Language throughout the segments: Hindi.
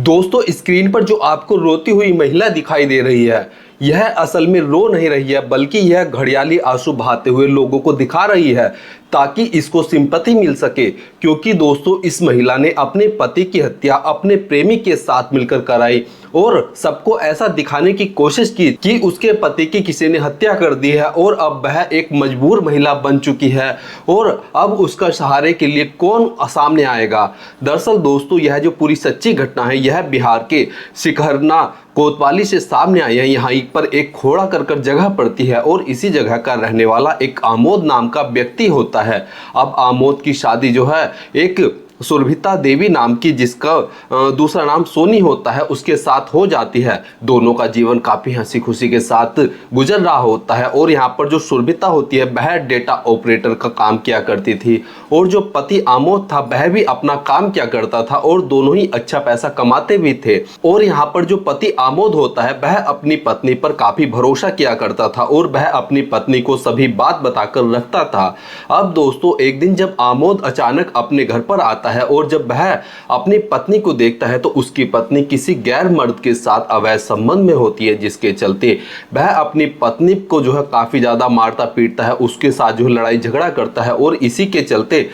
दोस्तों, स्क्रीन पर जो आपको रोती हुई महिला दिखाई दे रही है, यह असल में रो नहीं रही है, बल्कि यह घड़ियाली आंसू बहाते हुए लोगों को दिखा रही है ताकि इसको सिंपैथी मिल सके। क्योंकि दोस्तों, इस महिला ने अपने पति की हत्या अपने प्रेमी के साथ मिलकर कराई और सबको ऐसा दिखाने की कोशिश की कि उसके पति की किसी ने हत्या कर दी है और अब वह एक मजबूर महिला बन चुकी है और अब उसका सहारे के लिए कौन सामने आएगा। दरअसल दोस्तों, यह जो पूरी सच्ची घटना है, यह बिहार के सिकहरना कोतवाली से सामने आई है। यहाँ पर एक खोड़ा कर जगह पड़ती है और इसी जगह का रहने वाला एक आमोद नाम का व्यक्ति होता है। अब आमोद की शादी जो है एक सुरभिता देवी नाम की, जिसका दूसरा नाम सोनी होता है, उसके साथ हो जाती है। दोनों का जीवन काफी हंसी खुशी के साथ गुजर रहा होता है और यहाँ पर जो सुरभिता होती है वह डेटा ऑपरेटर का काम किया करती थी और जो पति आमोद था वह भी अपना काम किया करता था और दोनों ही अच्छा पैसा कमाते भी थे। और यहाँ पर जो पति आमोद होता है वह अपनी पत्नी पर काफी भरोसा किया करता था और वह अपनी पत्नी को सभी बात बताकर रखता था। अब दोस्तों, एक दिन जब आमोद अचानक अपने घर पर आता है और जब वह अपनी पत्नी को देखता है तो उसकी पत्नी किसी गैर मर्द के साथ अवैध संबंध में होती है, जिसके चलते वह अपनी पत्नी को जो है काफी ज्यादा मारता पीटता है, उसके साथ जो लड़ाई झगड़ा करता है और इसी के चलते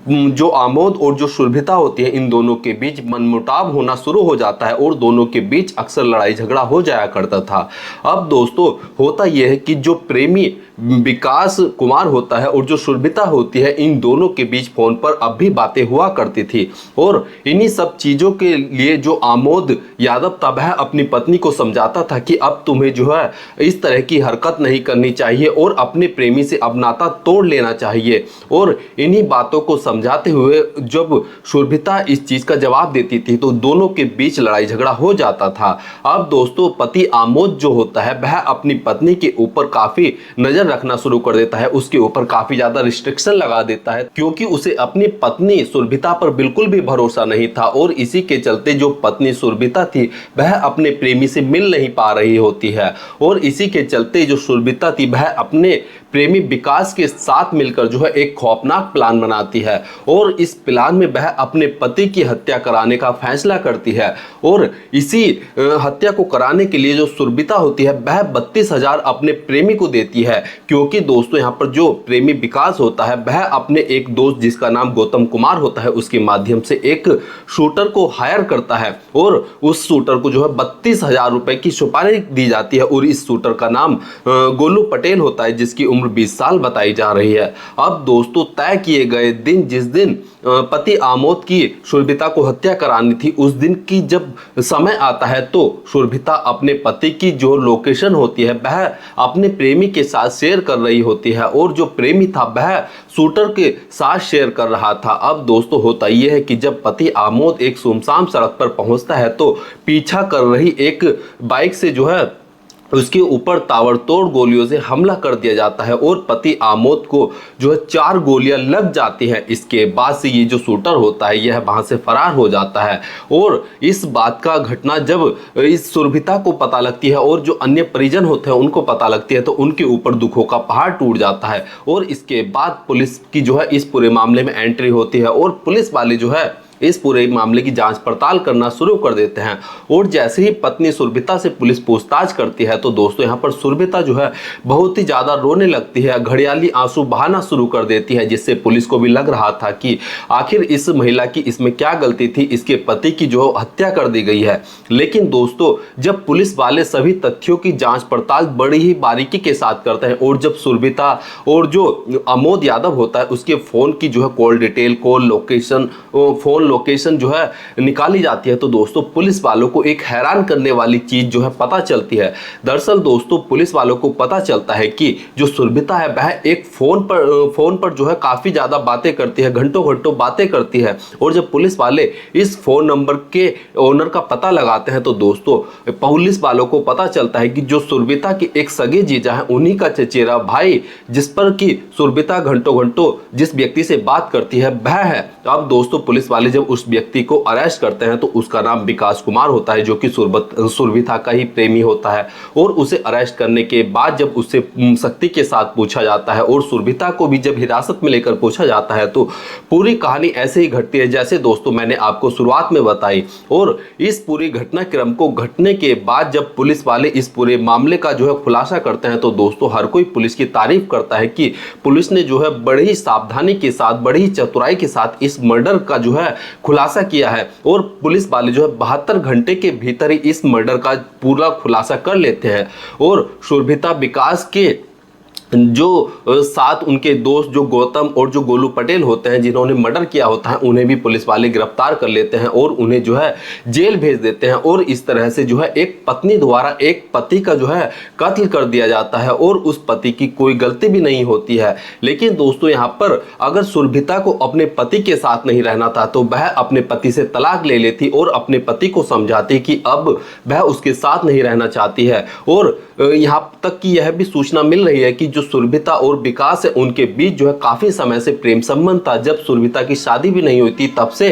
जो आमोद और जो सुरभिता होती है, इन दोनों के बीच मनमुटाव होना शुरू हो जाता है और दोनों के बीच अक्सर लड़ाई झगड़ा हो जाया करता था। अब दोस्तों, होता यह है कि जो प्रेमी विकास कुमार होता है और जो सुरभिता होती है, इन दोनों के बीच फोन पर अब भी बातें हुआ करती थी और इन्हीं सब चीजों के लिए जो आमोद यादव था वह अपनी पत्नी को समझाता था कि अब तुम्हें जो है इस तरह की हरकत नहीं करनी चाहिए और अपने प्रेमी से अब नाता तोड़ लेना चाहिए। और इन्हीं बातों को समझाते हुए जब सुरभिता इस चीज का जवाब देती थी तो दोनों के बीच लड़ाई झगड़ा हो जाता था। अब दोस्तों, पति आमोद जो होता है वह अपनी पत्नी के ऊपर काफी नजर रखना शुरू कर देता है, उसके ऊपर काफी ज्यादा रिस्ट्रिक्शन लगा देता है क्योंकि उसे अपनी पत्नी सुरभिता पर बिल्कुल भी भरोसा नहीं था और इसी के चलते जो पत्नी सुरभिता थी वह अपने प्रेमी से मिल नहीं पा रही होती है और इसी के चलते जो सुरभिता थी वह अपने प्रेमी विकास के साथ मिलकर जो है एक खौफनाक प्लान बनाती है और इस प्लान में वह अपने पति की हत्या कराने का फैसला करती है। और इसी हत्या को कराने के लिए जो सुरभिता होती है वह 32,000 अपने प्रेमी को देती है क्योंकि दोस्तों, यहाँ पर जो प्रेमी विकास होता है वह अपने एक दोस्त जिसका नाम गौतम कुमार होता है उसके माध्यम से एक शूटर को हायर करता है और उस शूटर को जो है 32,000 रुपए की सुपारी दी जाती है और इस शूटर का नाम गोलू पटेल होता है, जिसकी उम्र 20 साल बताई जा रही है। अब दोस्तों, तय किए गए दिन, जिस दिन पति आमोद की सुरभिता को हत्या करानी थी, उस दिन की जब समय आता है तो सुरभिता अपने पति की जो लोकेशन होती है वह अपने प्रेमी के साथ शेयर कर रही होती है और जो प्रेमी था वह शूटर के साथ शेयर कर रहा था। अब दोस्तों, होता यह है कि जब पति आमोद एक सुनसान सड़क पर पहुंचता है तो पीछा कर रही एक बाइक से जो है उसके ऊपर ताबड़तोड़ गोलियों से हमला कर दिया जाता है और पति आमोद को जो है 4 गोलियां लग जाती हैं। इसके बाद से ये जो शूटर होता है यह वहां से फरार हो जाता है और इस बात का घटना जब इस सुरभिता को पता लगती है और जो अन्य परिजन होते हैं उनको पता लगती है तो उनके ऊपर दुखों का पहाड़ टूट जाता है और इसके बाद पुलिस की जो है इस पूरे मामले में एंट्री होती है और पुलिस वाले जो है इस पूरे मामले की जांच पड़ताल करना शुरू कर देते हैं। और जैसे ही पत्नी सुरभिता से पुलिस पूछताछ करती है तो दोस्तों, यहाँ पर सुरभिता जो है बहुत ही ज्यादा रोने लगती है, घड़ियाली आंसू बहाना शुरू कर देती है, जिससे पुलिस को भी लग रहा था कि आखिर इस महिला की इसमें क्या गलती थी, इसके पति की जो हत्या कर दी गई है। लेकिन दोस्तों, जब पुलिस वाले सभी तथ्यों की जांच पड़ताल बड़ी ही बारीकी के साथ करते हैं और जब सुरभिता और जो आमोद यादव होता है उसके फोन की जो है call detail, call location, phone location जो है निकाली जाती है तो दोस्तों, पुलिस वालों को एक हैरान करने वाली चीज जो है पता चलती है। दरअसल दोस्तों, पुलिस वालों को पता चलता है कि जो सुरभिता है वह एक फोन पर जो है काफी ज्यादा बातें करती है, घंटों घंटों बातें करती है और जब पुलिस वाले इस फोन नंबर के ओनर का पता लगाते हैं तो दोस्तों, पुलिस वालों को पता चलता है कि जो सुरभिता की एक सगे जीजा है उन्हीं का चचेरा भाई, जिस पर कि सुरभिता घंटों घंटों जिस व्यक्ति से बात करती है वह है। अब दोस्तों, पुलिस वाले जब उस व्यक्ति को अरेस्ट करते हैं तो उसका नाम विकास कुमार होता है, जो कि सुरभिता का ही प्रेमी होता है। और उसे अरेस्ट करने के बाद जब उससे सख्ती के साथ पूछा जाता है और सुरभिता को भी जब हिरासत में लेकर पूछा जाता है तो पूरी कहानी ऐसे ही घटती है जैसे दोस्तों मैंने आपको शुरुआत में बताई। और इस पूरी घटनाक्रम को घटने के बाद जब पुलिस वाले इस पूरे मामले का जो है खुलासा करते हैं तो दोस्तों हर कोई पुलिस की तारीफ करता है कि पुलिस ने जो है बड़ी ही सावधानी के साथ, बड़ी ही चतुराई के साथ इस मर्डर का जो है खुलासा किया है। और पुलिस वाले जो है 72 घंटे के भीतर ही इस मर्डर का पूरा खुलासा कर लेते हैं। और सुरभिता विकास के जो साथ उनके दोस्त जो गौतम और जो गोलू पटेल होते हैं जिन्होंने मर्डर किया होता है, उन्हें भी पुलिस वाले गिरफ्तार कर लेते हैं और उन्हें जो है जेल भेज देते हैं। और इस तरह से जो है एक पत्नी द्वारा एक पति का जो है कत्ल कर दिया जाता है और उस पति की कोई गलती भी नहीं होती है। लेकिन दोस्तों यहाँ पर अगर सुरभिता को अपने पति के साथ नहीं रहना था तो वह अपने पति से तलाक ले लेती और अपने पति को समझाती कि अब वह उसके साथ नहीं रहना चाहती है। और यहाँ तक कि यह भी सूचना मिल रही है कि जो सुरभिता और विकास है उनके बीच जो है काफी समय से प्रेम संबंध था। जब सुरभिता की शादी भी नहीं हुई थी तब से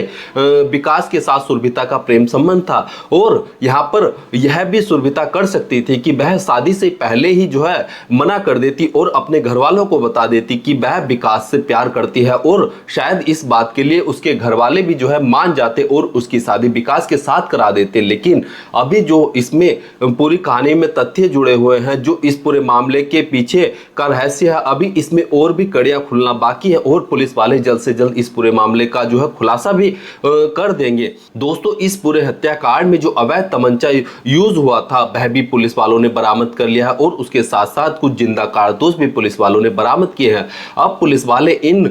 विकास के साथ सुरभिता का प्रेम संबंध था। और यहाँ पर यह भी सुरभिता कर सकती थी कि वह शादी से पहले ही जो है मना कर देती और अपने घर वालों को बता देती कि वह विकास से प्यार करती है। और शायद इस बात के लिए उसके घर वाले भी जो है मान जाते और उसकी शादी विकास के साथ करा देते। लेकिन अभी जो इसमें पूरी कहानी में तथ्य जुड़े हुए हैं, जो इस पूरे मामले के पीछे का रहस्य है, अभी इसमें और भी कड़ियां खुलना बाकी है और पुलिस वाले जल्द से जल्द इस पूरे मामले का जो है खुलासा भी कर देंगे। दोस्तों इस पूरे हत्याकांड में जो अवैध तमंचा यूज हुआ था वह भी पुलिस वालों ने बरामद कर लिया है और उसके साथ साथ कुछ जिंदा कारतूस भी पुलिस वालों ने बरामद किए हैं। अब पुलिस वाले इन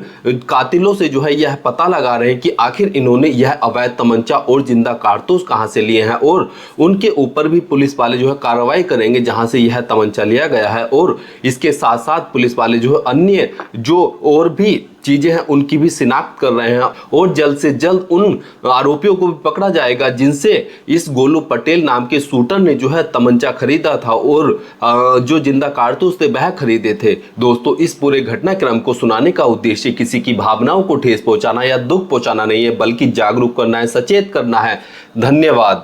कातिलों से जो है यह पता लगा रहे हैं कि आखिर इन्होंने यह अवैध तमंचा और जिंदा कारतूस कहां से लिए हैं और उनके ऊपर भी पुलिस वाले जो है कार्रवाई करेंगे जहां से यह तमंचा लिया गया है। और इसके साथ साथ पुलिस वाले जो है अन्य जो और भी चीजें हैं उनकी भी शिनाख्त कर रहे हैं और जल्द से जल्द उन आरोपियों को भी पकड़ा जाएगा जिनसे इस गोलू पटेल नाम के शूटर ने जो है तमंचा खरीदा था और जो जिंदा कारतूस थे वह खरीदे थे। दोस्तों इस पूरे घटनाक्रम को सुनाने का उद्देश्य किसी की भावनाओं को ठेस पहुंचाना या दुख पहुंचाना नहीं है, बल्कि जागरूक करना है, सचेत करना है। धन्यवाद।